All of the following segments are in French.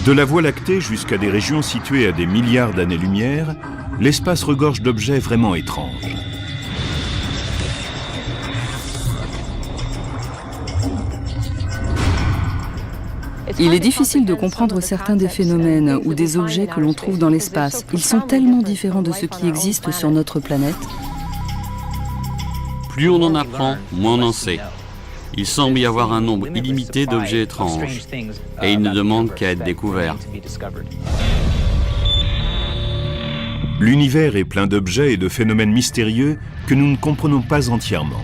De la Voie lactée jusqu'à des régions situées à des milliards d'années-lumière, l'espace regorge d'objets vraiment étranges. Il est difficile de comprendre certains des phénomènes ou des objets que l'on trouve dans l'espace. Ils sont tellement différents de ce qui existe sur notre planète. Plus on en apprend, moins on en sait. Il semble y avoir un nombre illimité d'objets étranges, et ils ne demandent qu'à être découverts. L'univers est plein d'objets et de phénomènes mystérieux que nous ne comprenons pas entièrement.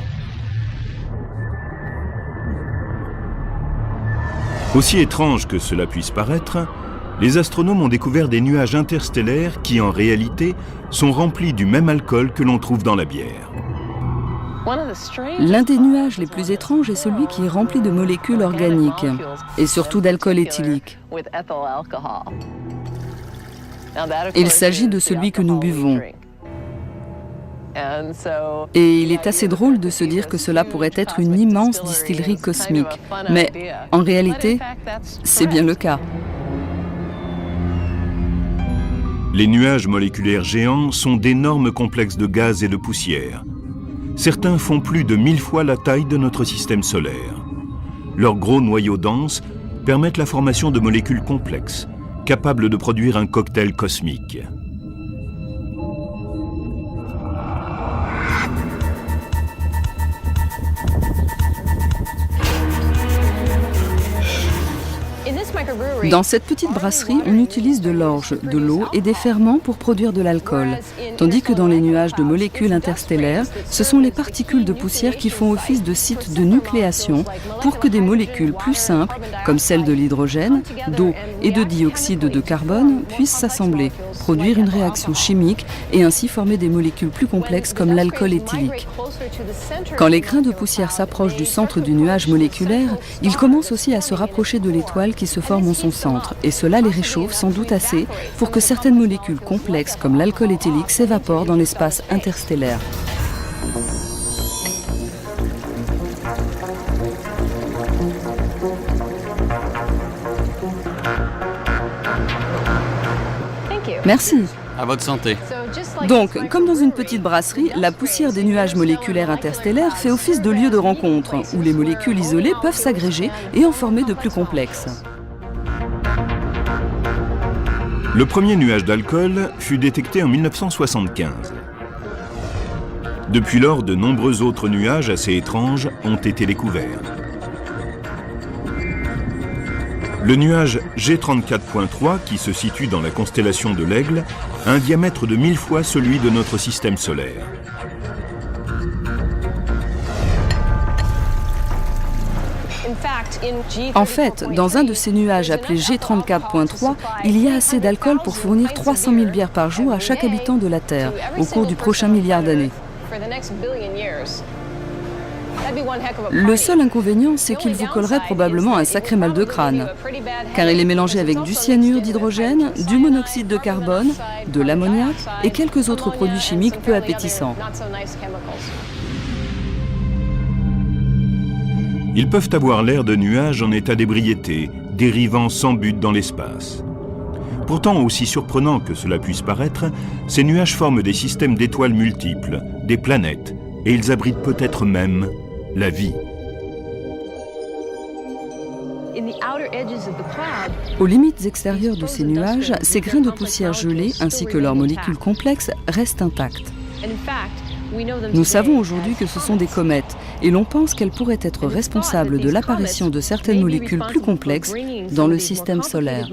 Aussi étrange que cela puisse paraître, les astronomes ont découvert des nuages interstellaires qui, en réalité, sont remplis du même alcool que l'on trouve dans la bière. L'un des nuages les plus étranges est celui qui est rempli de molécules organiques, et surtout d'alcool éthylique. Il s'agit de celui que nous buvons. Et il est assez drôle de se dire que cela pourrait être une immense distillerie cosmique. Mais en réalité, c'est bien le cas. Les nuages moléculaires géants sont d'énormes complexes de gaz et de poussière. Certains font plus de 1000 fois la taille de notre système solaire. Leurs gros noyaux denses permettent la formation de molécules complexes, capables de produire un cocktail cosmique. Dans cette petite brasserie, on utilise de l'orge, de l'eau et des ferments pour produire de l'alcool. Tandis que dans les nuages de molécules interstellaires, ce sont les particules de poussière qui font office de sites de nucléation pour que des molécules plus simples, comme celles de l'hydrogène, d'eau et de dioxyde de carbone, puissent s'assembler, produire une réaction chimique et ainsi former des molécules plus complexes comme l'alcool éthylique. Quand les grains de poussière s'approchent du centre du nuage moléculaire, ils commencent aussi à se rapprocher de l'étoile qui se forme en son centre, et cela les réchauffe sans doute assez pour que certaines molécules complexes comme l'alcool éthylique s'évaporent dans l'espace interstellaire. Merci. À votre santé. Donc, comme dans une petite brasserie, la poussière des nuages moléculaires interstellaires fait office de lieu de rencontre, où les molécules isolées peuvent s'agréger et en former de plus complexes. Le premier nuage d'alcool fut détecté en 1975. Depuis lors, de nombreux autres nuages assez étranges ont été découverts. Le nuage G34.3, qui se situe dans la constellation de l'Aigle, a un diamètre de 1000 fois celui de notre système solaire. En fait, dans un de ces nuages appelé G34.3, il y a assez d'alcool pour fournir 300 000 bières par jour à chaque habitant de la Terre, au cours du prochain milliard d'années. Le seul inconvénient, c'est qu'il vous collerait probablement un sacré mal de crâne, car il est mélangé avec du cyanure d'hydrogène, du monoxyde de carbone, de l'ammoniac et quelques autres produits chimiques peu appétissants. Ils peuvent avoir l'air de nuages en état d'ébriété, dérivant sans but dans l'espace. Pourtant, aussi surprenant que cela puisse paraître, ces nuages forment des systèmes d'étoiles multiples, des planètes, et ils abritent peut-être même la vie. Aux limites extérieures de ces nuages, ces grains de poussière gelés ainsi que leurs molécules complexes restent intactes. Nous savons aujourd'hui que ce sont des comètes et l'on pense qu'elles pourraient être responsables de l'apparition de certaines molécules plus complexes dans le système solaire.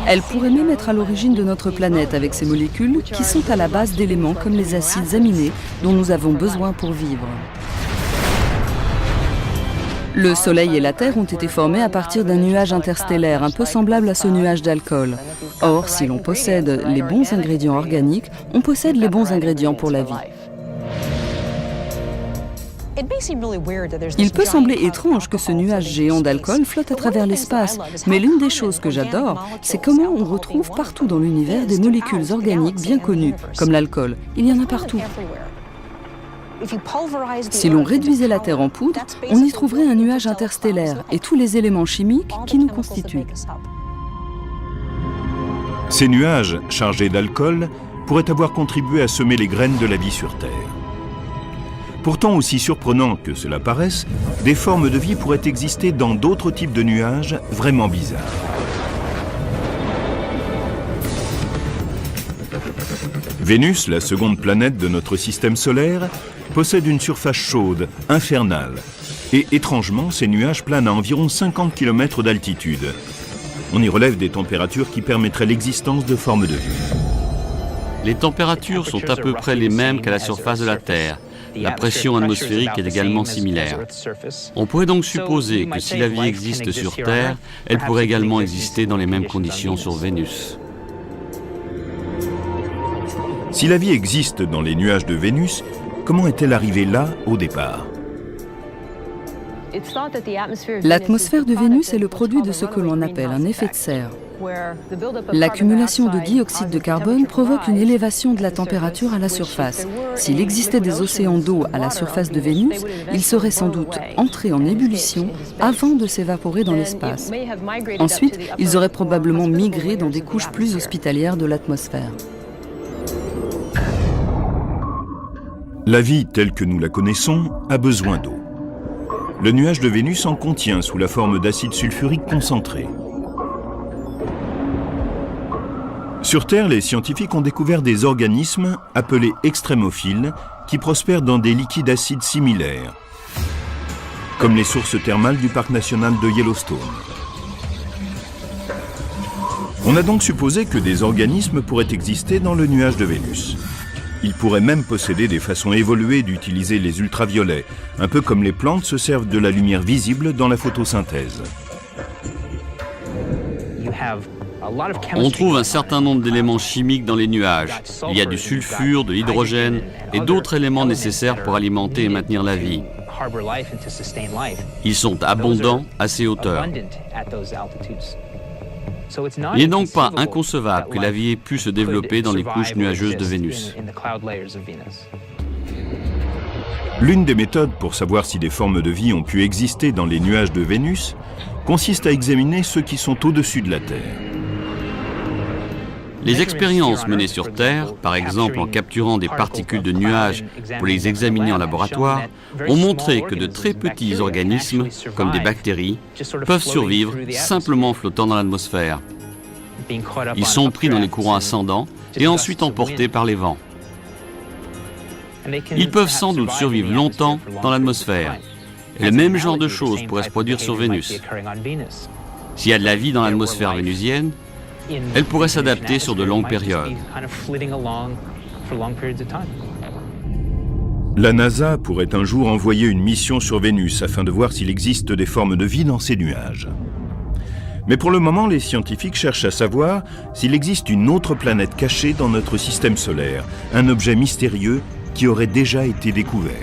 Elles pourraient même être à l'origine de notre planète avec ces molécules qui sont à la base d'éléments comme les acides aminés dont nous avons besoin pour vivre. Le Soleil et la Terre ont été formés à partir d'un nuage interstellaire un peu semblable à ce nuage d'alcool. Or, si l'on possède les bons ingrédients organiques, on possède les bons ingrédients pour la vie. Il peut sembler étrange que ce nuage géant d'alcool flotte à travers l'espace, mais l'une des choses que j'adore, c'est comment on retrouve partout dans l'univers des molécules organiques bien connues, comme l'alcool. Il y en a partout. Si l'on réduisait la Terre en poudre, on y trouverait un nuage interstellaire et tous les éléments chimiques qui nous constituent. Ces nuages, chargés d'alcool, pourraient avoir contribué à semer les graines de la vie sur Terre. Pourtant, aussi surprenant que cela paraisse, des formes de vie pourraient exister dans d'autres types de nuages vraiment bizarres. Vénus, la seconde planète de notre système solaire, possède une surface chaude, infernale. Et étrangement, ces nuages planent à environ 50 km d'altitude. On y relève des températures qui permettraient l'existence de formes de vie. Les températures sont à peu près les mêmes qu'à la surface de la Terre. La pression atmosphérique est également similaire. On pourrait donc supposer que si la vie existe sur Terre, elle pourrait également exister dans les mêmes conditions sur Vénus. Si la vie existe dans les nuages de Vénus, comment est-elle arrivée là au départ? L'atmosphère de Vénus est le produit de ce que l'on appelle un effet de serre. L'accumulation de dioxyde de carbone provoque une élévation de la température à la surface. S'il existait des océans d'eau à la surface de Vénus, ils seraient sans doute entrés en ébullition avant de s'évaporer dans l'espace. Ensuite, ils auraient probablement migré dans des couches plus hospitalières de l'atmosphère. La vie telle que nous la connaissons a besoin d'eau. Le nuage de Vénus en contient sous la forme d'acide sulfurique concentré. Sur Terre, les scientifiques ont découvert des organismes appelés extrémophiles qui prospèrent dans des liquides acides similaires, comme les sources thermales du parc national de Yellowstone. On a donc supposé que des organismes pourraient exister dans le nuage de Vénus. Ils pourraient même posséder des façons évoluées d'utiliser les ultraviolets, un peu comme les plantes se servent de la lumière visible dans la photosynthèse. On trouve un certain nombre d'éléments chimiques dans les nuages. Il y a du sulfure, de l'hydrogène et d'autres éléments nécessaires pour alimenter et maintenir la vie. Ils sont abondants à ces hauteurs. Il n'est donc pas inconcevable que la vie ait pu se développer dans les couches nuageuses de Vénus. L'une des méthodes pour savoir si des formes de vie ont pu exister dans les nuages de Vénus consiste à examiner ceux qui sont au-dessus de la Terre. Les expériences menées sur Terre, par exemple en capturant des particules de nuages pour les examiner en laboratoire, ont montré que de très petits organismes, comme des bactéries, peuvent survivre simplement en flottant dans l'atmosphère. Ils sont pris dans les courants ascendants et ensuite emportés par les vents. Ils peuvent sans doute survivre longtemps dans l'atmosphère. Et le même genre de choses pourrait se produire sur Vénus. S'il y a de la vie dans l'atmosphère vénusienne, elle pourrait s'adapter sur de longues périodes. La NASA pourrait un jour envoyer une mission sur Vénus afin de voir s'il existe des formes de vie dans ces nuages. Mais pour le moment, les scientifiques cherchent à savoir s'il existe une autre planète cachée dans notre système solaire, un objet mystérieux qui aurait déjà été découvert.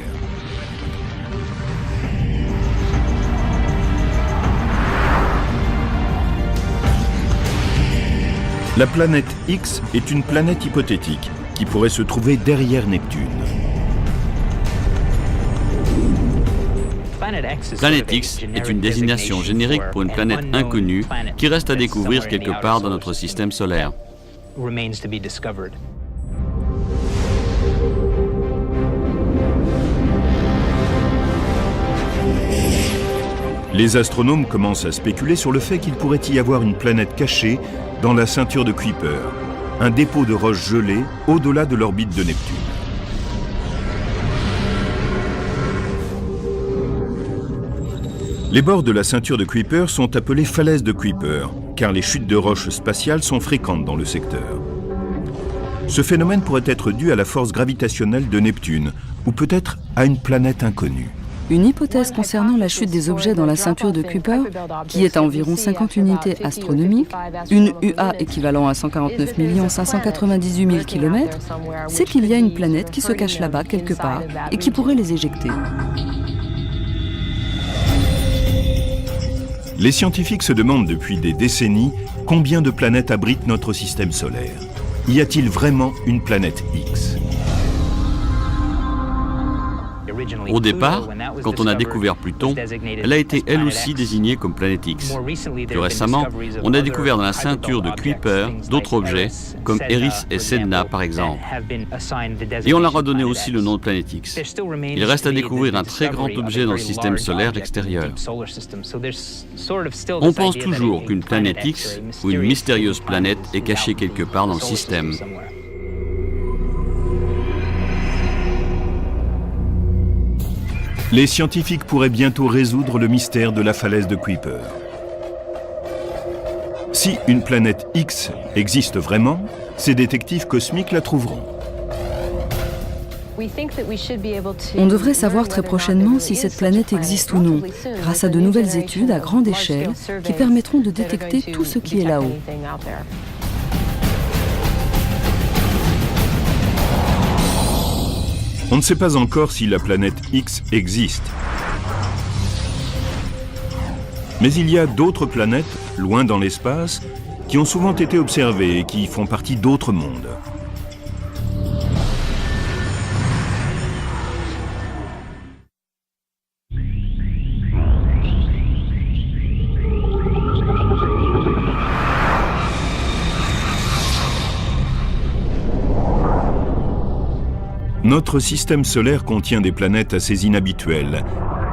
La planète X est une planète hypothétique qui pourrait se trouver derrière Neptune. Planète X est une désignation générique pour une planète inconnue qui reste à découvrir quelque part dans notre système solaire. Les astronomes commencent à spéculer sur le fait qu'il pourrait y avoir une planète cachée dans la ceinture de Kuiper, un dépôt de roches gelées au-delà de l'orbite de Neptune. Les bords de la ceinture de Kuiper sont appelés falaises de Kuiper, car les chutes de roches spatiales sont fréquentes dans le secteur. Ce phénomène pourrait être dû à la force gravitationnelle de Neptune, ou peut-être à une planète inconnue. Une hypothèse concernant la chute des objets dans la ceinture de Kuiper, qui est à environ 50 unités astronomiques, une UA équivalent à 149 598 000 km, c'est qu'il y a une planète qui se cache là-bas quelque part et qui pourrait les éjecter. Les scientifiques se demandent depuis des décennies combien de planètes abritent notre système solaire. Y a-t-il vraiment une planète X ? Au départ, quand on a découvert Pluton, elle a été elle aussi désignée comme planète X. Plus récemment, on a découvert dans la ceinture de Kuiper d'autres objets, comme Eris et Sedna par exemple. Et on leur a donné aussi le nom de planète X. Il reste à découvrir un très grand objet dans le système solaire extérieur. On pense toujours qu'une planète X ou une mystérieuse planète est cachée quelque part dans le système. Les scientifiques pourraient bientôt résoudre le mystère de la falaise de Kuiper. Si une planète X existe vraiment, ces détectives cosmiques la trouveront. On devrait savoir très prochainement si cette planète existe ou non, grâce à de nouvelles études à grande échelle qui permettront de détecter tout ce qui est là-haut. On ne sait pas encore si la planète X existe. Mais il y a d'autres planètes, loin dans l'espace, qui ont souvent été observées et qui font partie d'autres mondes. Notre système solaire contient des planètes assez inhabituelles,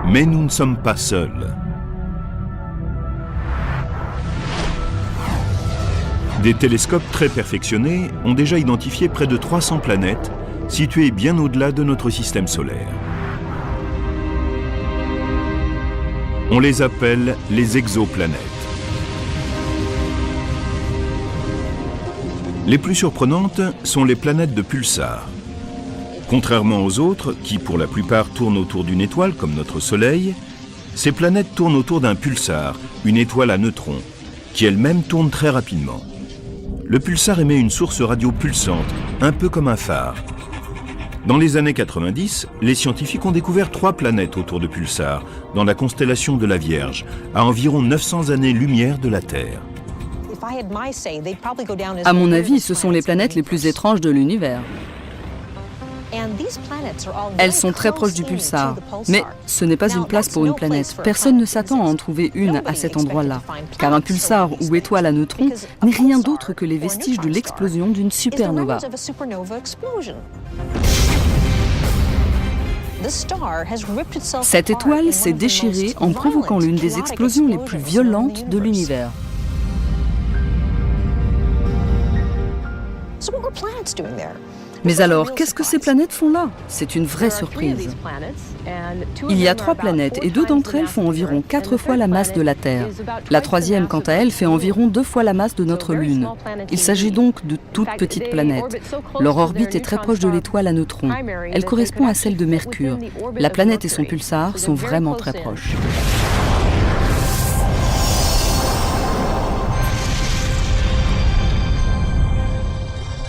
mais nous ne sommes pas seuls. Des télescopes très perfectionnés ont déjà identifié près de 300 planètes situées bien au-delà de notre système solaire. On les appelle les exoplanètes. Les plus surprenantes sont les planètes de pulsars. Contrairement aux autres, qui pour la plupart tournent autour d'une étoile comme notre Soleil, ces planètes tournent autour d'un pulsar, une étoile à neutrons, qui elle-même tourne très rapidement. Le pulsar émet une source radio pulsante, un peu comme un phare. Dans les années 90, les scientifiques ont découvert 3 planètes autour de pulsars, dans la constellation de la Vierge, à environ 900 années-lumière de la Terre. À mon avis, ce sont les planètes les plus étranges de l'univers. Elles sont très proches du pulsar, mais ce n'est pas une place pour une planète. Personne ne s'attend à en trouver une à cet endroit-là, car un pulsar ou étoile à neutrons n'est rien d'autre que les vestiges de l'explosion d'une supernova. Cette étoile s'est déchirée en provoquant l'une des explosions les plus violentes de l'univers. Mais alors, qu'est-ce que ces planètes font là? C'est une vraie surprise. Il y a 3 planètes et 2 d'entre elles font environ 4 fois la masse de la Terre. La troisième, quant à elle, fait environ 2 fois la masse de notre Lune. Il s'agit donc de toutes petites planètes. Leur orbite est très proche de l'étoile à neutrons. Elle correspond à celle de Mercure. La planète et son pulsar sont vraiment très proches.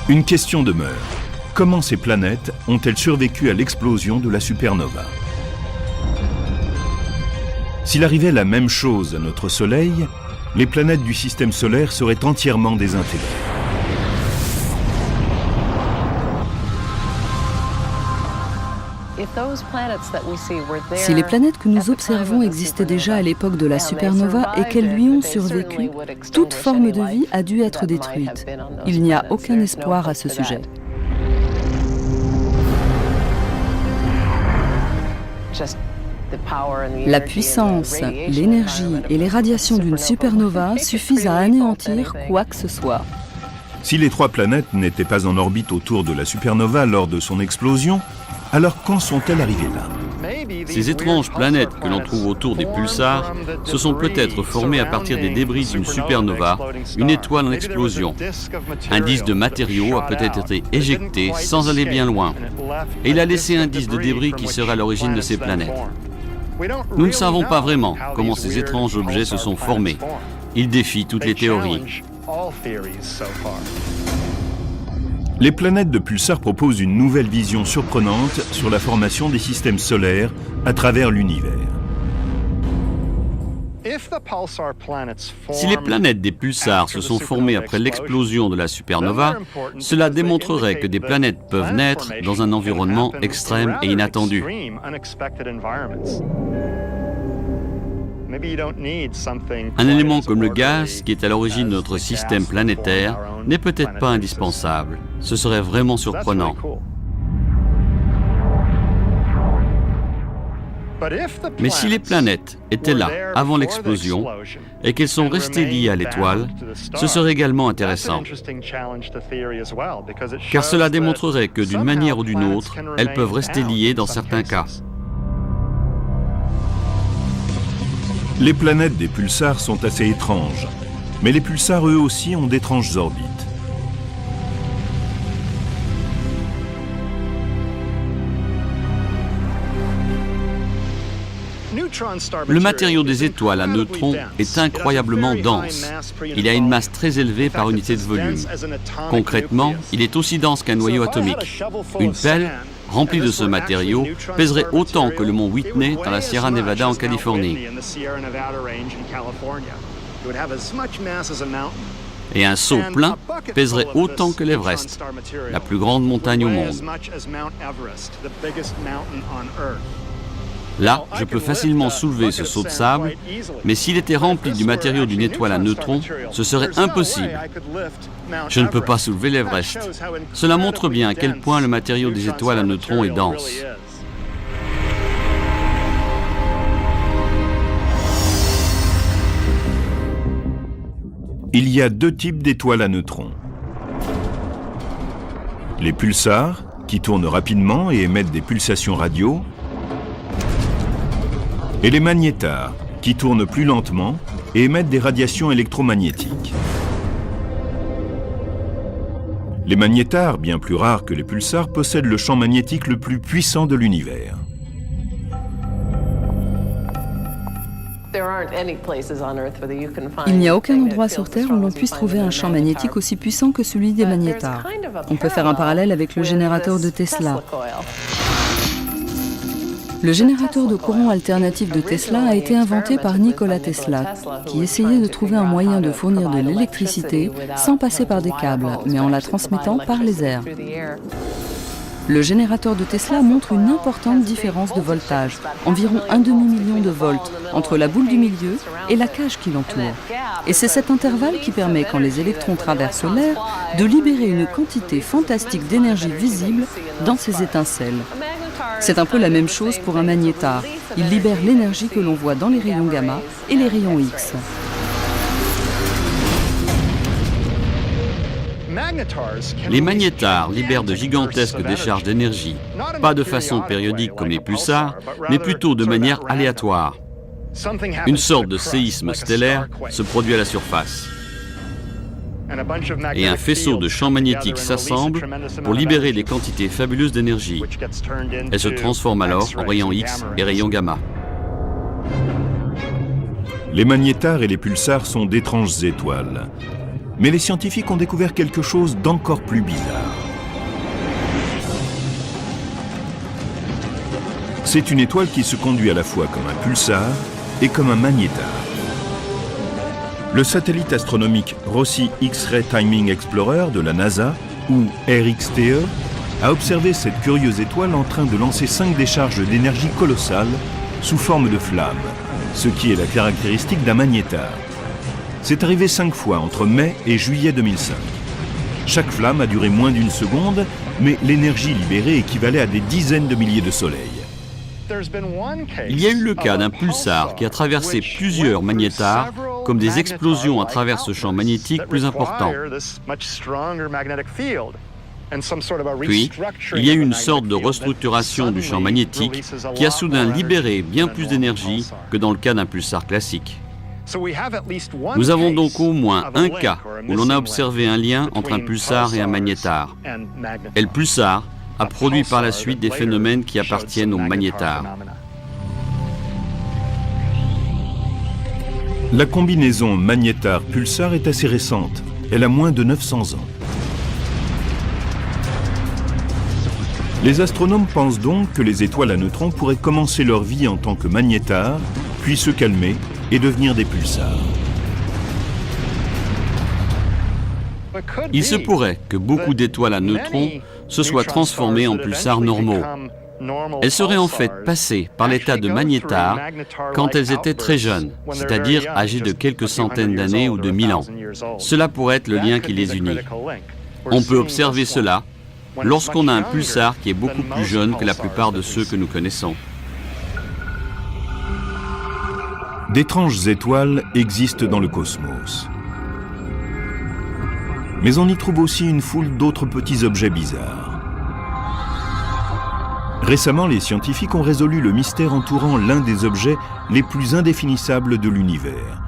Une question demeure. Comment ces planètes ont-elles survécu à l'explosion de la supernova? S'il arrivait la même chose à notre Soleil, les planètes du système solaire seraient entièrement désintégrées. Si les planètes que nous observons existaient déjà à l'époque de la supernova et qu'elles lui ont survécu, toute forme de vie a dû être détruite. Il n'y a aucun espoir à ce sujet. La puissance, l'énergie et les radiations d'une supernova suffisent à anéantir quoi que ce soit. Si les 3 planètes n'étaient pas en orbite autour de la supernova lors de son explosion, alors quand sont-elles arrivées là? Ces étranges planètes que l'on trouve autour des pulsars se sont peut-être formées à partir des débris d'une supernova, une étoile en explosion. Un disque de matériaux a peut-être été éjecté sans aller bien loin, et il a laissé un disque de débris qui serait à l'origine de ces planètes. Nous ne savons pas vraiment comment ces étranges objets se sont formés. Ils défient toutes les théories. Les planètes de pulsars proposent une nouvelle vision surprenante sur la formation des systèmes solaires à travers l'univers. Si les planètes des pulsars se sont formées après l'explosion de la supernova, cela démontrerait que des planètes peuvent naître dans un environnement extrême et inattendu. Un élément comme le gaz, qui est à l'origine de notre système planétaire, n'est peut-être pas indispensable. Ce serait vraiment surprenant. Mais si les planètes étaient là avant l'explosion et qu'elles sont restées liées à l'étoile, ce serait également intéressant. Car cela démontrerait que d'une manière ou d'une autre, elles peuvent rester liées dans certains cas. Les planètes des pulsars sont assez étranges, mais les pulsars eux aussi ont d'étranges orbites. Le matériau des étoiles à neutrons est incroyablement dense. Il a une masse très élevée par unité de volume. Concrètement, il est aussi dense qu'un noyau atomique. Une pelle remplie de ce matériau pèserait autant que le mont Whitney dans la Sierra Nevada en Californie. Et un seau plein pèserait autant que l'Everest, la plus grande montagne au monde. Là, je peux facilement soulever ce seau de sable, mais s'il était rempli du matériau d'une étoile à neutrons, ce serait impossible. Je ne peux pas soulever l'Everest. Cela montre bien à quel point le matériau des étoiles à neutrons est dense. Il y a deux types d'étoiles à neutrons. Les pulsars, qui tournent rapidement et émettent des pulsations radio, et les magnétars, qui tournent plus lentement et émettent des radiations électromagnétiques. Les magnétars, bien plus rares que les pulsars, possèdent le champ magnétique le plus puissant de l'univers. Il n'y a aucun endroit sur Terre où l'on puisse trouver un champ magnétique aussi puissant que celui des magnétars. On peut faire un parallèle avec le générateur de Tesla. Le générateur de courant alternatif de Tesla a été inventé par Nikola Tesla, qui essayait de trouver un moyen de fournir de l'électricité sans passer par des câbles, mais en la transmettant par les airs. Le générateur de Tesla montre une importante différence de voltage, environ 1 demi-million de volts, entre la boule du milieu et la cage qui l'entoure. Et c'est cet intervalle qui permet, quand les électrons traversent l'air, de libérer une quantité fantastique d'énergie visible dans ces étincelles. C'est un peu la même chose pour un magnétar. Il libère l'énergie que l'on voit dans les rayons gamma et les rayons X. Les magnétars libèrent de gigantesques décharges d'énergie, pas de façon périodique comme les pulsars, mais plutôt de manière aléatoire. Une sorte de séisme stellaire se produit à la surface. Et un faisceau de champs magnétiques s'assemble pour libérer des quantités fabuleuses d'énergie. Elle se transforme alors en rayons X et rayons gamma. Les magnétars et les pulsars sont d'étranges étoiles. Mais les scientifiques ont découvert quelque chose d'encore plus bizarre. C'est une étoile qui se conduit à la fois comme un pulsar et comme un magnétar. Le satellite astronomique Rossi X-Ray Timing Explorer de la NASA, ou RXTE, a observé cette curieuse étoile en train de lancer 5 décharges d'énergie colossales sous forme de flammes, ce qui est la caractéristique d'un magnétar. C'est arrivé 5 fois entre mai et juillet 2005. Chaque flamme a duré moins d'une seconde, mais l'énergie libérée équivalait à des dizaines de milliers de soleils. Il y a eu le cas d'un pulsar qui a traversé plusieurs magnétars, comme des explosions à travers ce champ magnétique plus important. Puis, il y a eu une sorte de restructuration du champ magnétique qui a soudain libéré bien plus d'énergie que dans le cas d'un pulsar classique. Nous avons donc au moins un cas où l'on a observé un lien entre un pulsar et un magnétar. Et le pulsar a produit par la suite des phénomènes qui appartiennent au magnétar. La combinaison magnétar-pulsar est assez récente. Elle a moins de 900 ans. Les astronomes pensent donc que les étoiles à neutrons pourraient commencer leur vie en tant que magnétar, puis se calmer et devenir des pulsars. Il se pourrait que beaucoup d'étoiles à neutrons se soient transformées en pulsars normaux. Elles seraient en fait passées par l'état de magnétar quand elles étaient très jeunes, c'est-à-dire âgées de quelques centaines d'années ou de 1000 ans. Cela pourrait être le lien qui les unit. On peut observer cela lorsqu'on a un pulsar qui est beaucoup plus jeune que la plupart de ceux que nous connaissons. D'étranges étoiles existent dans le cosmos. Mais on y trouve aussi une foule d'autres petits objets bizarres. Récemment, les scientifiques ont résolu le mystère entourant l'un des objets les plus indéfinissables de l'univers.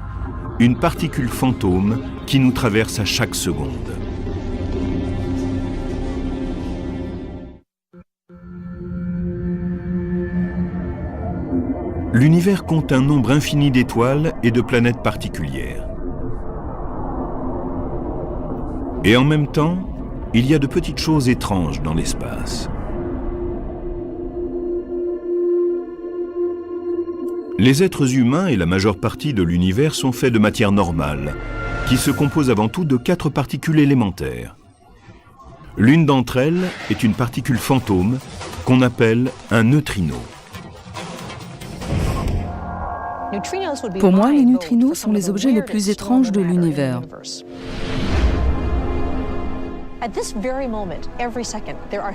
Une particule fantôme qui nous traverse à chaque seconde. L'univers compte un nombre infini d'étoiles et de planètes particulières. Et en même temps, il y a de petites choses étranges dans l'espace. Les êtres humains et la majeure partie de l'univers sont faits de matière normale, qui se compose avant tout de 4 particules élémentaires. L'une d'entre elles est une particule fantôme qu'on appelle un neutrino. Pour moi, les neutrinos sont les objets les plus étranges de l'univers.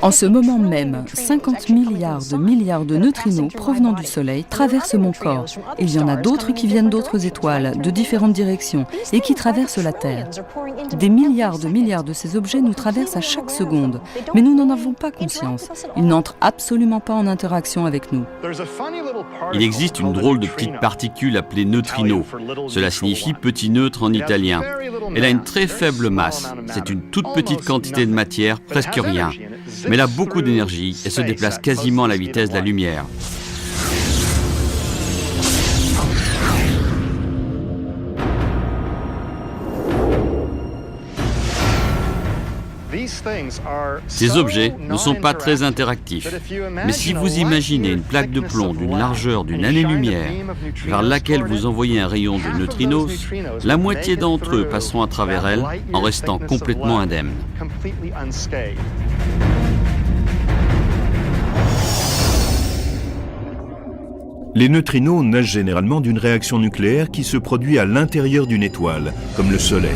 En ce moment même, 50 milliards de neutrinos provenant du Soleil traversent mon corps. Et il y en a d'autres qui viennent d'autres étoiles, de différentes directions, et qui traversent la Terre. Des milliards de ces objets nous traversent à chaque seconde, mais nous n'en avons pas conscience. Ils n'entrent absolument pas en interaction avec nous. Il existe une drôle de petite particule appelée neutrino. Cela signifie petit neutre en italien. Elle a une très faible masse. C'est une toute petite quantité de matière, presque rien. Mais elle a beaucoup d'énergie et se déplace quasiment à la vitesse de la lumière. Ces objets ne sont pas très interactifs. Mais si vous imaginez une plaque de plomb d'une largeur d'une année-lumière vers laquelle vous envoyez un rayon de neutrinos, la moitié d'entre eux passeront à travers elle en restant complètement indemnes. Les neutrinos naissent généralement d'une réaction nucléaire qui se produit à l'intérieur d'une étoile, comme le Soleil.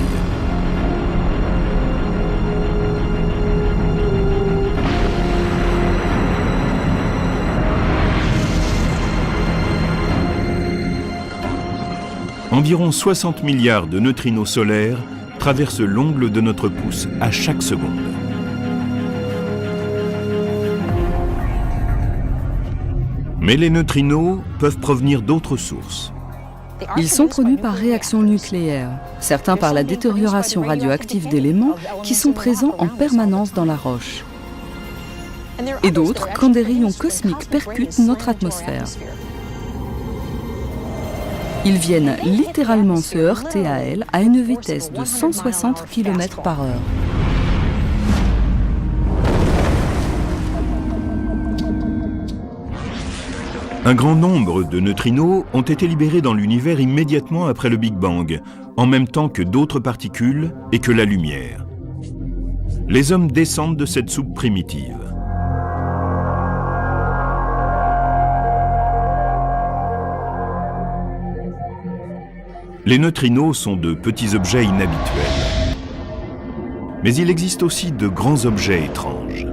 Environ 60 milliards de neutrinos solaires traversent l'ongle de notre pouce à chaque seconde. Mais les neutrinos peuvent provenir d'autres sources. Ils sont produits par réaction nucléaire, certains par la détérioration radioactive d'éléments qui sont présents en permanence dans la roche, et d'autres quand des rayons cosmiques percutent notre atmosphère. Ils viennent littéralement se heurter à elle à une vitesse de 160 km/h. Un grand nombre de neutrinos ont été libérés dans l'univers immédiatement après le Big Bang, en même temps que d'autres particules et que la lumière. Les hommes descendent de cette soupe primitive. Les neutrinos sont de petits objets inhabituels. Mais il existe aussi de grands objets étranges.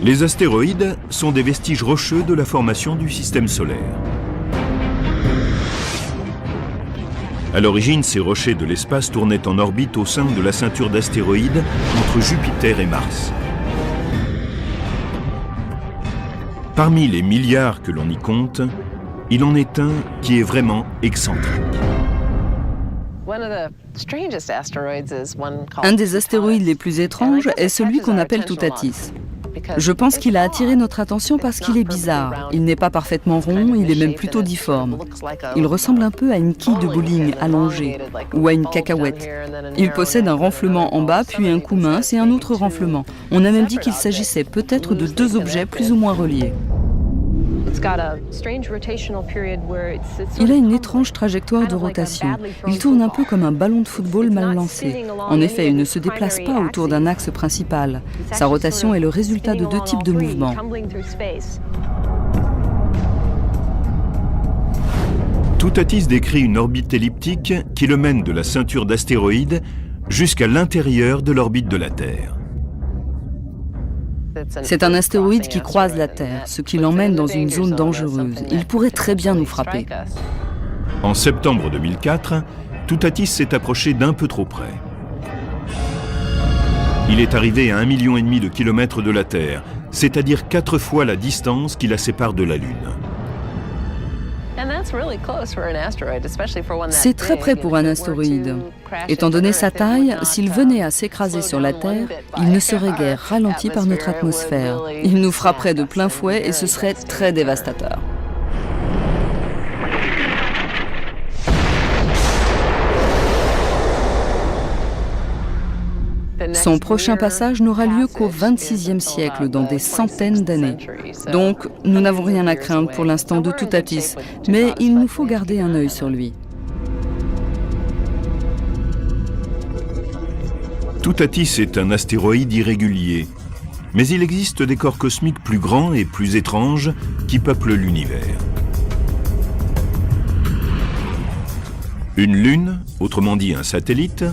Les astéroïdes sont des vestiges rocheux de la formation du système solaire. À l'origine, ces rochers de l'espace tournaient en orbite au sein de la ceinture d'astéroïdes entre Jupiter et Mars. Parmi les milliards que l'on y compte, il en est un qui est vraiment excentrique. Un des astéroïdes les plus étranges est celui qu'on appelle Toutatis. Je pense qu'il a attiré notre attention parce qu'il est bizarre. Il n'est pas parfaitement rond, il est même plutôt difforme. Il ressemble un peu à une quille de bowling allongée ou à une cacahuète. Il possède un renflement en bas, puis un coup mince et un autre renflement. On a même dit qu'il s'agissait peut-être de deux objets plus ou moins reliés. Il a une étrange trajectoire de rotation. Il tourne un peu comme un ballon de football mal lancé. En effet, il ne se déplace pas autour d'un axe principal. Sa rotation est le résultat de deux types de mouvements. Toutatis décrit une orbite elliptique qui le mène de la ceinture d'astéroïdes jusqu'à l'intérieur de l'orbite de la Terre. C'est un astéroïde qui croise la Terre, ce qui l'emmène dans une zone dangereuse. Il pourrait très bien nous frapper. En septembre 2004, Toutatis s'est approché d'un peu trop près. Il est arrivé à 1,5 million de kilomètres de la Terre, c'est-à-dire 4 fois la distance qui la sépare de la Lune. C'est très près pour un astéroïde. Étant donné sa taille, s'il venait à s'écraser sur la Terre, il ne serait guère ralenti par notre atmosphère. Il nous frapperait de plein fouet et ce serait très dévastateur. Son prochain passage n'aura lieu qu'au XXVIe siècle, dans des centaines d'années. Donc, nous n'avons rien à craindre pour l'instant de Toutatis, mais il nous faut garder un œil sur lui. Toutatis est un astéroïde irrégulier, mais il existe des corps cosmiques plus grands et plus étranges qui peuplent l'univers. Une lune, autrement dit un satellite,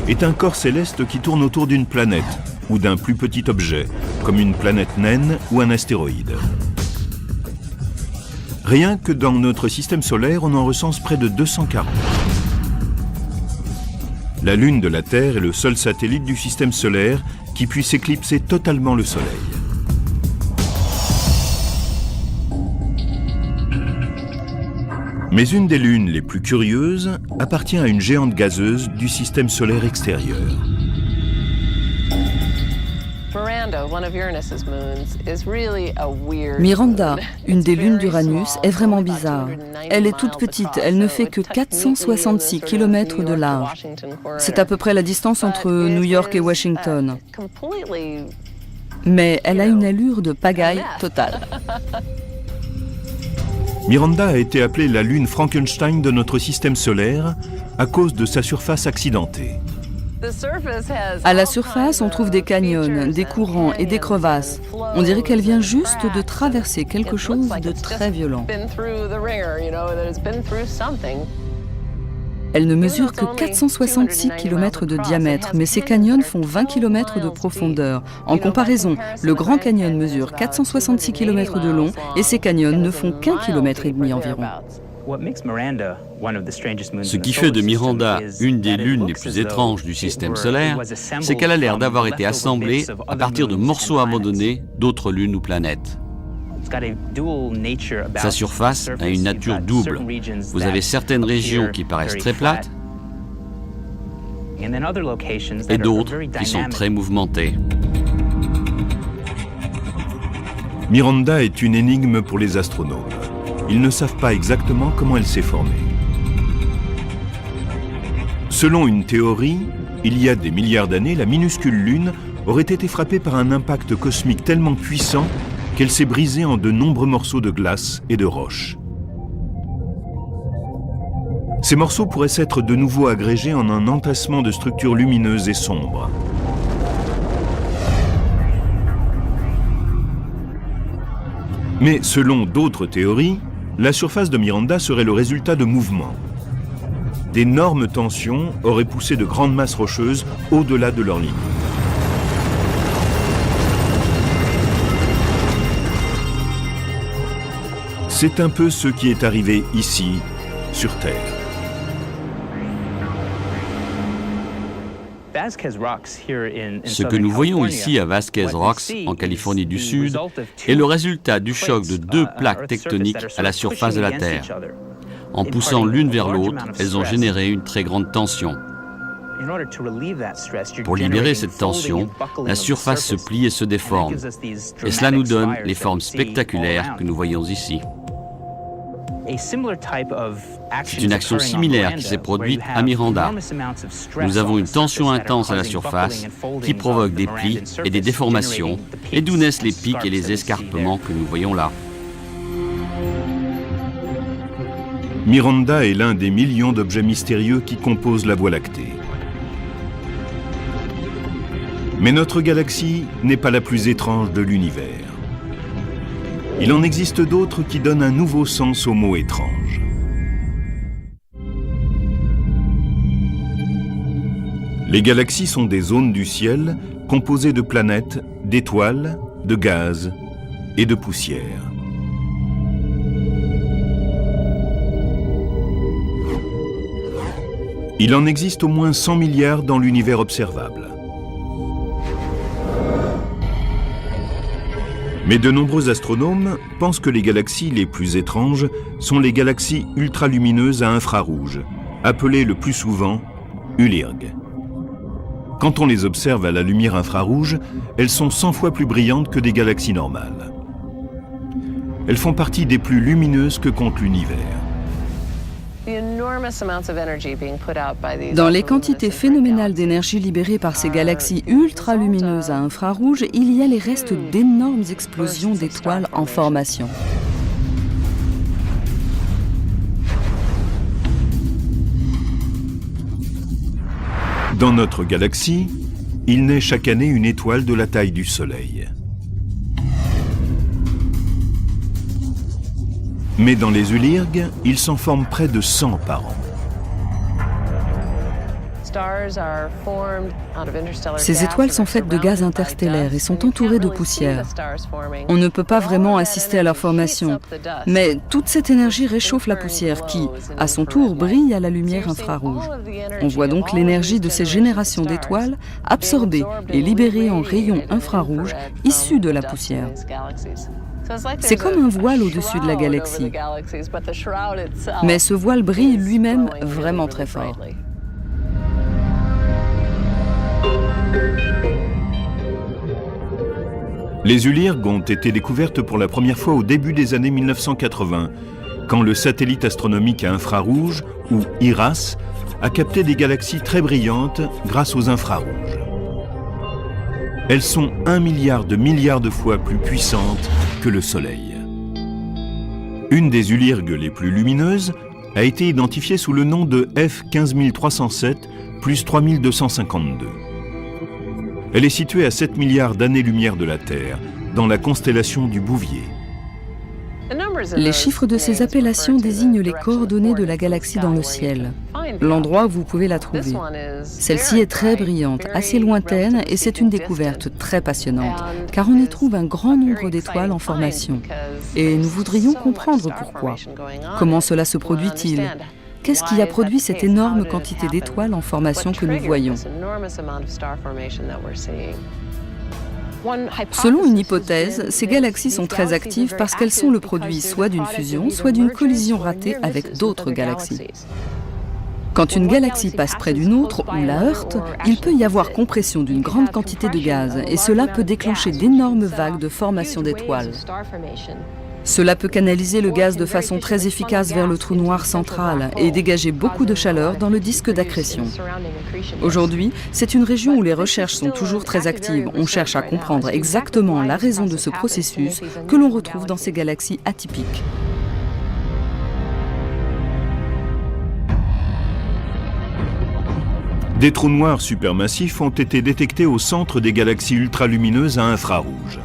est un corps céleste qui tourne autour d'une planète ou d'un plus petit objet, comme une planète naine ou un astéroïde. Rien que dans notre système solaire, on en recense près de 240. La Lune de la Terre est le seul satellite du système solaire qui puisse éclipser totalement le Soleil. Mais une des lunes les plus curieuses appartient à une géante gazeuse du système solaire extérieur. Miranda, une des lunes d'Uranus, est vraiment bizarre. Elle est toute petite, elle ne fait que 466 km de large. C'est à peu près la distance entre New York et Washington. Mais elle a une allure de pagaille totale. Miranda a été appelée la lune Frankenstein de notre système solaire à cause de sa surface accidentée. À la surface, on trouve des canyons, des courants et des crevasses. On dirait qu'elle vient juste de traverser quelque chose de très violent. Elle ne mesure que 466 km de diamètre, mais ces canyons font 20 km de profondeur. En comparaison, le Grand Canyon mesure 466 km de long et ces canyons ne font qu'1,5 km environ. Ce qui fait de Miranda une des lunes les plus étranges du système solaire, c'est qu'elle a l'air d'avoir été assemblée à partir de morceaux abandonnés d'autres lunes ou planètes. Sa surface a une nature double. Vous avez certaines régions qui paraissent très plates et d'autres qui sont très mouvementées. Miranda est une énigme pour les astronomes. Ils ne savent pas exactement comment elle s'est formée. Selon une théorie, il y a des milliards d'années, la minuscule Lune aurait été frappée par un impact cosmique tellement puissant qu'elle s'est brisée en de nombreux morceaux de glace et de roches. Ces morceaux pourraient s'être de nouveau agrégés en un entassement de structures lumineuses et sombres. Mais selon d'autres théories, la surface de Miranda serait le résultat de mouvements. D'énormes tensions auraient poussé de grandes masses rocheuses au-delà de leurs limites. C'est un peu ce qui est arrivé ici, sur Terre. Ce que nous voyons ici à Vasquez Rocks, en Californie du Sud, est le résultat du choc de deux plaques tectoniques à la surface de la Terre. En poussant l'une vers l'autre, elles ont généré une très grande tension. Pour libérer cette tension, la surface se plie et se déforme. Et cela nous donne les formes spectaculaires que nous voyons ici. C'est une action similaire qui s'est produite à Miranda. Nous avons une tension intense à la surface qui provoque des plis et des déformations, et d'où naissent les pics et les escarpements que nous voyons là. Miranda est l'un des millions d'objets mystérieux qui composent la Voie lactée. Mais notre galaxie n'est pas la plus étrange de l'univers. Il en existe d'autres qui donnent un nouveau sens au mot étrange. Les galaxies sont des zones du ciel composées de planètes, d'étoiles, de gaz et de poussière. Il en existe au moins 100 milliards dans l'univers observable. Mais de nombreux astronomes pensent que les galaxies les plus étranges sont les galaxies ultralumineuses à infrarouge, appelées le plus souvent ULIRG. Quand on les observe à la lumière infrarouge, elles sont 100 fois plus brillantes que des galaxies normales. Elles font partie des plus lumineuses que compte l'univers. Dans les quantités phénoménales d'énergie libérées par ces galaxies ultralumineuses à infrarouge, il y a les restes d'énormes explosions d'étoiles en formation. Dans notre galaxie, il naît chaque année une étoile de la taille du Soleil. Mais dans les ULIRG, il s'en forme près de 100 par an. Ces étoiles sont faites de gaz interstellaires et sont entourées de poussière. On ne peut pas vraiment assister à leur formation, mais toute cette énergie réchauffe la poussière qui, à son tour, brille à la lumière infrarouge. On voit donc l'énergie de ces générations d'étoiles absorbée et libérée en rayons infrarouges issus de la poussière. C'est comme un voile au-dessus de la galaxie. Mais ce voile brille lui-même vraiment très fort. Les ULIRG ont été découvertes pour la première fois au début des années 1980, quand le satellite astronomique à infrarouge, ou IRAS, a capté des galaxies très brillantes grâce aux infrarouges. Elles sont 1 milliard de fois plus puissantes que le Soleil. Une des ULIRG les plus lumineuses a été identifiée sous le nom de F15307 plus 3252. Elle est située à 7 milliards d'années-lumière de la Terre, dans la constellation du Bouvier. Les chiffres de ces appellations désignent les coordonnées de la galaxie dans le ciel, l'endroit où vous pouvez la trouver. Celle-ci est très brillante, assez lointaine, et c'est une découverte très passionnante, car on y trouve un grand nombre d'étoiles en formation. Et nous voudrions comprendre pourquoi. Comment cela se produit-il ? Qu'est-ce qui a produit cette énorme quantité d'étoiles en formation que nous voyons ? Selon une hypothèse, ces galaxies sont très actives parce qu'elles sont le produit soit d'une fusion, soit d'une collision ratée avec d'autres galaxies. Quand une galaxie passe près d'une autre ou la heurte, il peut y avoir compression d'une grande quantité de gaz et cela peut déclencher d'énormes vagues de formation d'étoiles. Cela peut canaliser le gaz de façon très efficace vers le trou noir central et dégager beaucoup de chaleur dans le disque d'accrétion. Aujourd'hui, c'est une région où les recherches sont toujours très actives. On cherche à comprendre exactement la raison de ce processus que l'on retrouve dans ces galaxies atypiques. Des trous noirs supermassifs ont été détectés au centre des galaxies ultralumineuses à infrarouge.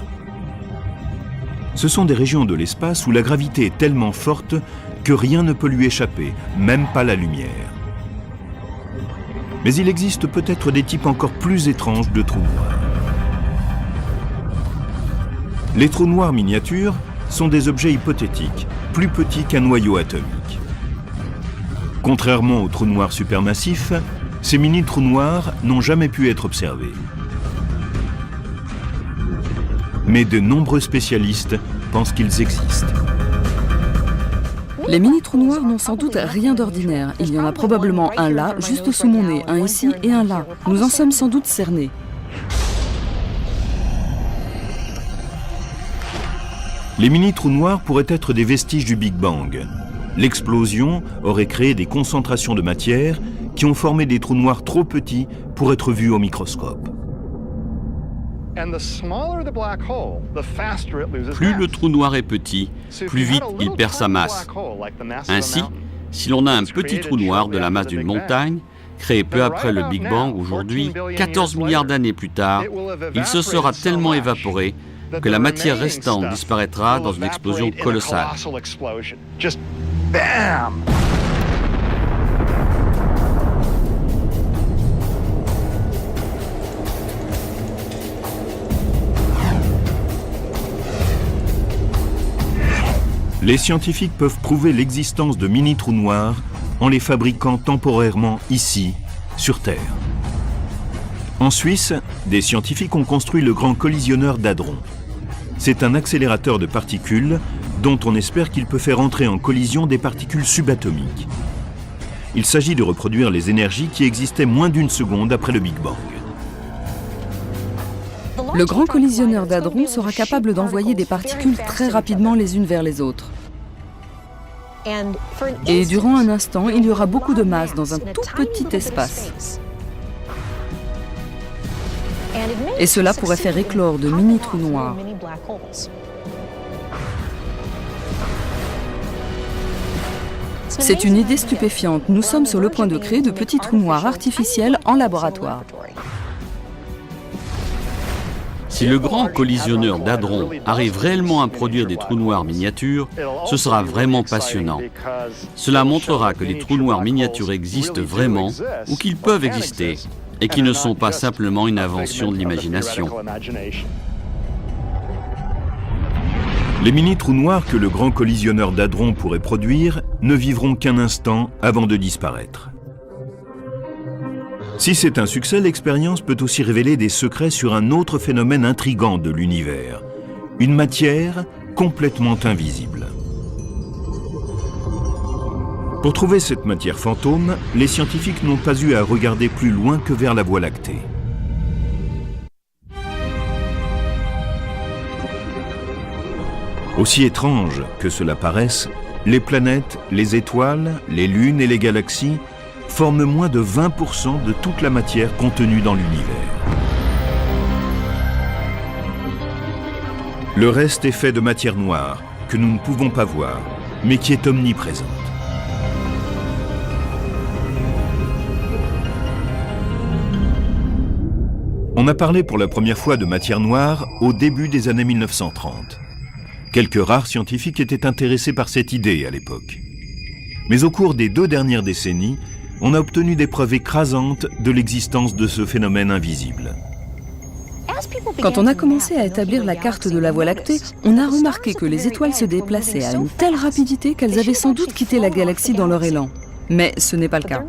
Ce sont des régions de l'espace où la gravité est tellement forte que rien ne peut lui échapper, même pas la lumière. Mais il existe peut-être des types encore plus étranges de trous noirs. Les trous noirs miniatures sont des objets hypothétiques, plus petits qu'un noyau atomique. Contrairement aux trous noirs supermassifs, ces mini-trous noirs n'ont jamais pu être observés. Mais de nombreux spécialistes pensent qu'ils existent. Les mini-trous noirs n'ont sans doute rien d'ordinaire. Il y en a probablement un là, juste sous mon nez, un ici et un là. Nous en sommes sans doute cernés. Les mini-trous noirs pourraient être des vestiges du Big Bang. L'explosion aurait créé des concentrations de matière qui ont formé des trous noirs trop petits pour être vus au microscope. Plus le trou noir est petit, plus vite il perd sa masse. Ainsi, si l'on a un petit trou noir de la masse d'une montagne, créé peu après le Big Bang aujourd'hui, 14 milliards d'années plus tard, il se sera tellement évaporé que la matière restante disparaîtra dans une explosion colossale. Les scientifiques peuvent prouver l'existence de mini-trous noirs en les fabriquant temporairement ici, sur Terre. En Suisse, des scientifiques ont construit le Grand Collisionneur d'Hadron. C'est un accélérateur de particules dont on espère qu'il peut faire entrer en collision des particules subatomiques. Il s'agit de reproduire les énergies qui existaient moins d'une seconde après le Big Bang. Le Grand Collisionneur d'Hadron sera capable d'envoyer des particules très rapidement les unes vers les autres. Et durant un instant, il y aura beaucoup de masse dans un tout petit espace. Et cela pourrait faire éclore de mini-trous noirs. C'est une idée stupéfiante. Nous sommes sur le point de créer de petits trous noirs artificiels en laboratoire. Si le Grand Collisionneur d'Hadron arrive réellement à produire des trous noirs miniatures, ce sera vraiment passionnant. Cela montrera que les trous noirs miniatures existent vraiment ou qu'ils peuvent exister et qu'ils ne sont pas simplement une invention de l'imagination. Les mini-trous noirs que le Grand Collisionneur d'Hadron pourrait produire ne vivront qu'un instant avant de disparaître. Si c'est un succès, l'expérience peut aussi révéler des secrets sur un autre phénomène intrigant de l'univers, une matière complètement invisible. Pour trouver cette matière fantôme, les scientifiques n'ont pas eu à regarder plus loin que vers la Voie lactée. Aussi étrange que cela paraisse, les planètes, les étoiles, les lunes et les galaxies forment moins de 20% de toute la matière contenue dans l'univers. Le reste est fait de matière noire, que nous ne pouvons pas voir, mais qui est omniprésente. On a parlé pour la première fois de matière noire au début des années 1930. Quelques rares scientifiques étaient intéressés par cette idée à l'époque. Mais au cours des 2 dernières décennies, on a obtenu des preuves écrasantes de l'existence de ce phénomène invisible. Quand on a commencé à établir la carte de la Voie lactée, on a remarqué que les étoiles se déplaçaient à une telle rapidité qu'elles avaient sans doute quitté la galaxie dans leur élan. Mais ce n'est pas le cas.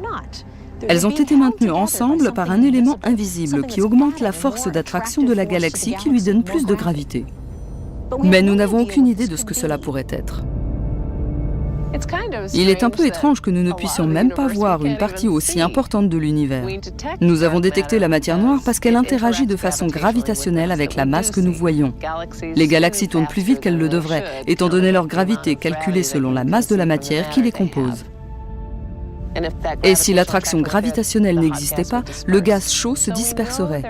Elles ont été maintenues ensemble par un élément invisible qui augmente la force d'attraction de la galaxie qui lui donne plus de gravité. Mais nous n'avons aucune idée de ce que cela pourrait être. Il est un peu étrange que nous ne puissions même pas voir une partie aussi importante de l'univers. Nous avons détecté la matière noire parce qu'elle interagit de façon gravitationnelle avec la masse que nous voyons. Les galaxies tournent plus vite qu'elles le devraient, étant donné leur gravité calculée selon la masse de la matière qui les compose. Et si l'attraction gravitationnelle n'existait pas, le gaz chaud se disperserait.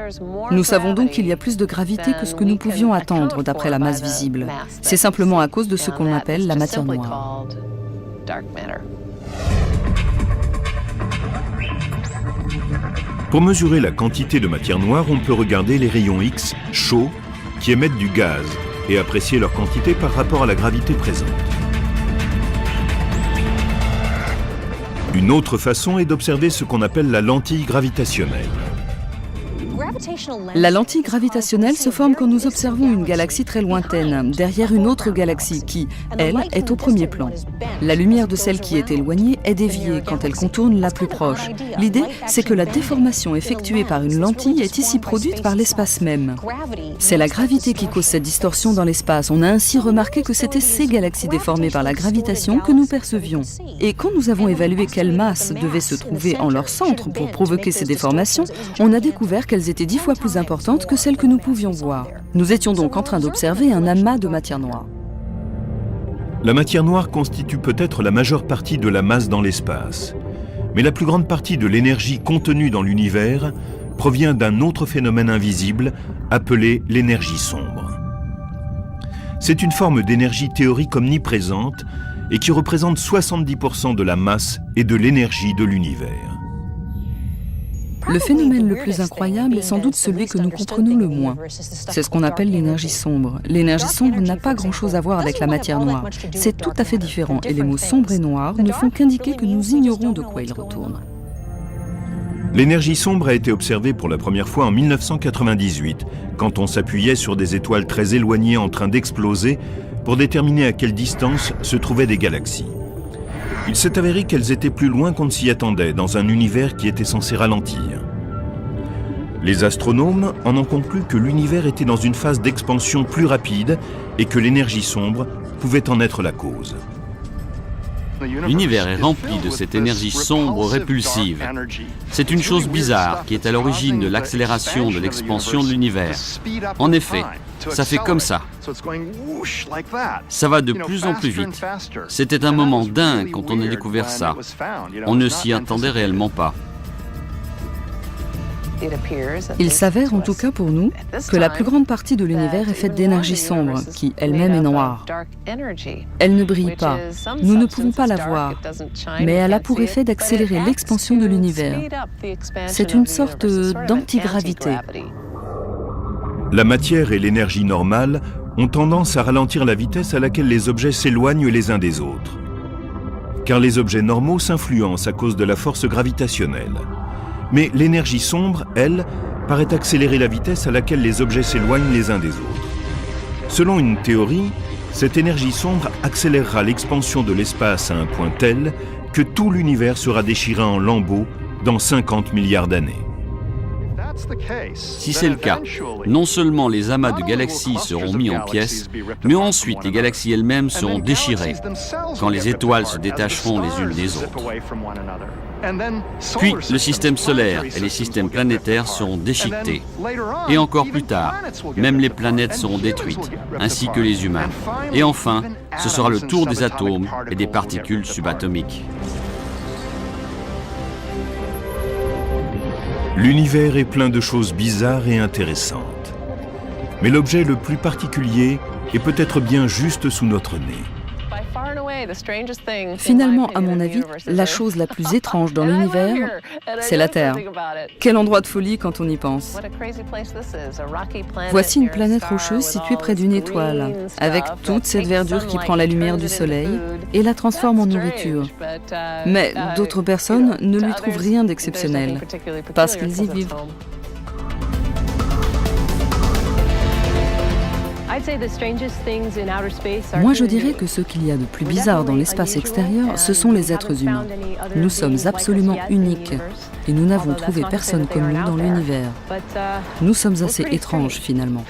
Nous savons donc qu'il y a plus de gravité que ce que nous pouvions attendre d'après la masse visible. C'est simplement à cause de ce qu'on appelle la matière noire. Pour mesurer la quantité de matière noire, on peut regarder les rayons X chauds qui émettent du gaz et apprécier leur quantité par rapport à la gravité présente. Une autre façon est d'observer ce qu'on appelle la lentille gravitationnelle. La lentille gravitationnelle se forme quand nous observons une galaxie très lointaine, derrière une autre galaxie qui, elle, est au premier plan. La lumière de celle qui est éloignée est déviée quand elle contourne la plus proche. L'idée, c'est que la déformation effectuée par une lentille est ici produite par l'espace même. C'est la gravité qui cause cette distorsion dans l'espace. On a ainsi remarqué que c'était ces galaxies déformées par la gravitation que nous percevions. Et quand nous avons évalué quelle masse devait se trouver en leur centre pour provoquer ces déformations, on a découvert qu'elles étaient 10 fois plus importantes que celles que nous pouvions voir. Nous étions donc en train d'observer un amas de matière noire. La matière noire constitue peut-être la majeure partie de la masse dans l'espace. Mais la plus grande partie de l'énergie contenue dans l'univers provient d'un autre phénomène invisible appelé l'énergie sombre. C'est une forme d'énergie théorique omniprésente et qui représente 70% de la masse et de l'énergie de l'univers. Le phénomène le plus incroyable est sans doute celui que nous comprenons le moins. C'est ce qu'on appelle l'énergie sombre. L'énergie sombre n'a pas grand-chose à voir avec la matière noire. C'est tout à fait différent et les mots sombre et noir ne font qu'indiquer que nous ignorons de quoi ils retournent. L'énergie sombre a été observée pour la première fois en 1998, quand on s'appuyait sur des étoiles très éloignées en train d'exploser pour déterminer à quelle distance se trouvaient des galaxies. Il s'est avéré qu'elles étaient plus loin qu'on ne s'y attendait, dans un univers qui était censé ralentir. Les astronomes en ont conclu que l'univers était dans une phase d'expansion plus rapide et que l'énergie sombre pouvait en être la cause. L'univers est rempli de cette énergie sombre répulsive. C'est une chose bizarre qui est à l'origine de l'accélération de l'expansion de l'univers. En effet, ça fait comme ça. Ça va de plus en plus vite. C'était un moment dingue quand on a découvert ça. On ne s'y attendait réellement pas. Il s'avère, en tout cas pour nous, que la plus grande partie de l'univers est faite d'énergie sombre, qui elle-même est noire. Elle ne brille pas, nous ne pouvons pas la voir, mais elle a pour effet d'accélérer l'expansion de l'univers. C'est une sorte d'antigravité. La matière et l'énergie normale ont tendance à ralentir la vitesse à laquelle les objets s'éloignent les uns des autres. Car les objets normaux s'influencent à cause de la force gravitationnelle. Mais l'énergie sombre, elle, paraît accélérer la vitesse à laquelle les objets s'éloignent les uns des autres. Selon une théorie, cette énergie sombre accélérera l'expansion de l'espace à un point tel que tout l'univers sera déchiré en lambeaux dans 50 milliards d'années. Si c'est le cas, non seulement les amas de galaxies seront mis en pièces, mais ensuite les galaxies elles-mêmes seront déchirées, quand les étoiles se détacheront les unes des autres. Puis le système solaire et les systèmes planétaires seront déchiquetés. Et encore plus tard, même les planètes seront détruites, ainsi que les humains. Et enfin, ce sera le tour des atomes et des particules subatomiques. L'univers est plein de choses bizarres et intéressantes. Mais l'objet le plus particulier est peut-être bien juste sous notre nez. Finalement, à mon avis, la chose la plus étrange dans l'univers, c'est la Terre. Quel endroit de folie quand on y pense. Voici une planète rocheuse située près d'une étoile, avec toute cette verdure qui prend la lumière du soleil et la transforme en nourriture. Mais d'autres personnes ne lui trouvent rien d'exceptionnel, parce qu'ils y vivent. Moi, je dirais que ce qu'il y a de plus bizarre dans l'espace extérieur, ce sont les êtres humains. Nous sommes absolument uniques et nous n'avons trouvé personne comme nous dans l'univers. Nous sommes assez étranges, finalement.